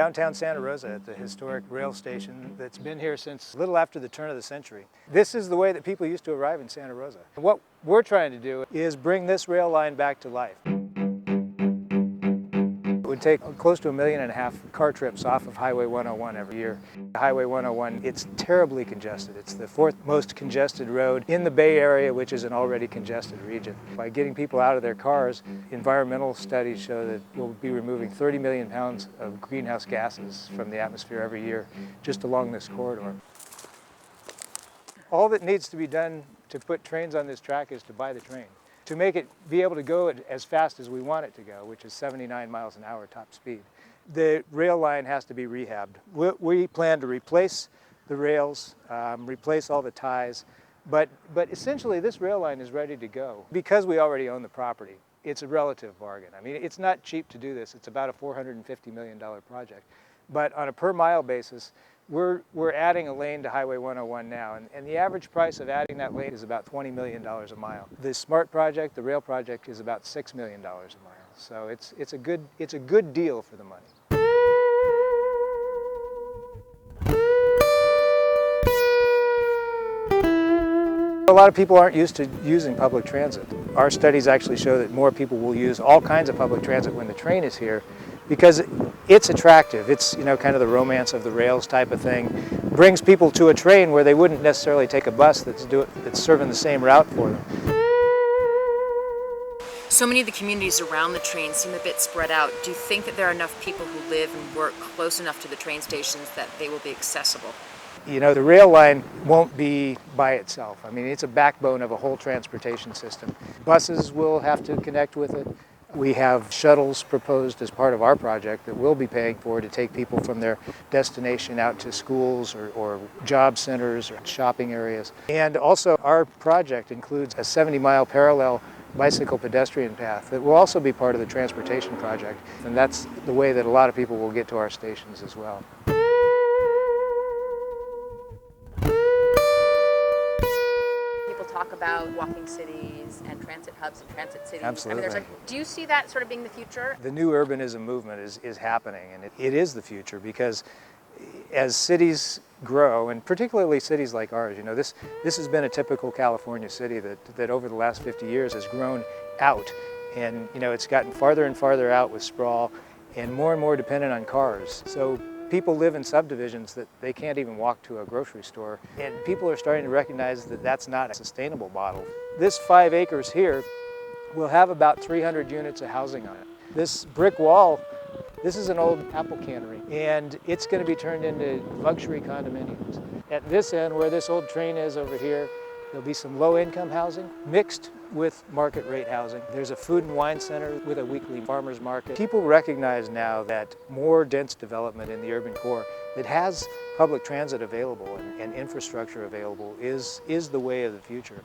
downtown Santa Rosa at the historic rail station that's been here since a little after the turn of the century. This is the way that people used to arrive in Santa Rosa. What we're trying to do is bring this rail line back to life. It would take close to 1.5 million car trips off of Highway 101 every year. Highway 101, it's terribly congested. It's the fourth most congested road in the Bay Area, which is an already congested region. By getting people out of their cars, environmental studies show that we'll be removing 30 million pounds of greenhouse gases from the atmosphere every year just along this corridor. All that needs to be done to put trains on this track is to buy the train. To make it be able to go as fast as we want it to go, which is 79 miles an hour top speed, the rail line has to be rehabbed. We plan to replace the rails, replace all the ties, but essentially this rail line is ready to go. Because we already own the property, it's a relative bargain. I mean, it's not cheap to do this. It's about a $450 million project. But on a per mile basis, we're adding a lane to Highway 101 now, and the average price of adding that lane is about $20 million a mile. The SMART project, the rail project, is about $6 million a mile. So it's a good deal for the money. A lot of people aren't used to using public transit. Our studies actually show that more people will use all kinds of public transit when the train is here, because it's attractive. It's, you know, kind of the romance of the rails type of thing. Brings people to a train where they wouldn't necessarily take a bus that's serving the same route for them. So many of the communities around the train seem a bit spread out. Do you think that there are enough people who live and work close enough to the train stations that they will be accessible? You know, the rail line won't be by itself. I mean, it's a backbone of a whole transportation system. Buses will have to connect with it. We have shuttles proposed as part of our project that we'll be paying for to take people from their destination out to schools or job centers or shopping areas. And also our project includes a 70-mile parallel bicycle pedestrian path that will also be part of the transportation project. And that's the way that a lot of people will get to our stations as well. Talk about walking cities and transit hubs and transit cities. Absolutely. I mean, do you see that sort of being the future? The new urbanism movement is happening, and it is the future, because as cities grow, and particularly cities like ours, you know, this has been a typical California city that over the last 50 years has grown out, and you know, it's gotten farther and farther out with sprawl and more dependent on cars. So people live in subdivisions that they can't even walk to a grocery store, and people are starting to recognize that that's not a sustainable model. This 5 acres here will have about 300 units of housing on it. This brick wall, this is an old apple cannery, and it's going to be turned into luxury condominiums. At this end, where this old train is over here, there'll be some low-income housing mixed with market rate housing. There's a food and wine center with a weekly farmer's market. People recognize now that more dense development in the urban core that has public transit available and infrastructure available is the way of the future.